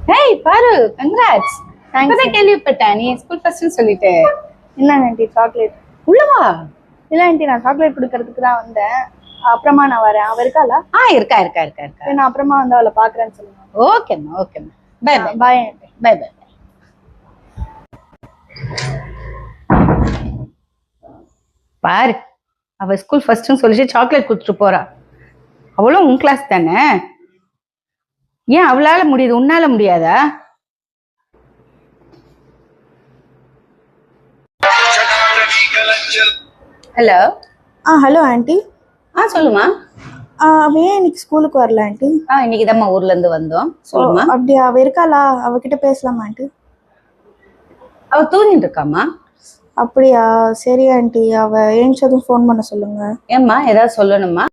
Hey பாரு, congrats. இப்பதான் கேள்விப்பட்டேன் நீ ஸ்கூல் ஃபர்ஸ்ட்னு சொல்லிட்டு. என்னங்க ஆண்டி சாக்லேட்? உள்ளவா? இல்ல ஆண்டி, நான் சாக்லேட் கொடுக்கறதுக்கு தான் வந்தேன். அப்புறமா நான் வரேன். அவ இருக்காளா? இருக்கா இருக்கா இருக்கா இருக்கா. நான் அப்புறமா வந்து அவளை பாக்குறேன்னு சொல்லுங்க. ஓகேம்மா ஓகேம்மா. Bye bye. Bye aunty. Bye bye. பாரு, அவ ஸ்கூல் ஃபர்ஸ்ட்னு சொல்லிட்டு சாக்லேட் கொடுத்துட்டு போறா. அவளும் உன் கிளாஸ் தானே, ஏன் அவளால முடியுது உன்னால முடியாதா? ஹலோ. Hello aunty. சொல்லுமா. அவ ஏன் இன்னைக்கு ஸ்கூலுக்கு வரல ஆண்டி? இன்னைக்கு தான் ஊர்ல இருந்து வந்தோம். சொல்லுமா. அப்படியா? அவ இருக்காளா? அவகிட்ட பேசலாமா ஆண்டி? அவ தூங்கிட்டு இருக்காமா. அப்படியா? சரி ஆண்டி, அவ ஏஞ்சதும் ஃபோன் பண்ண சொல்லுங்க. ஏம்மா ஏதாவது சொல்லணுமா?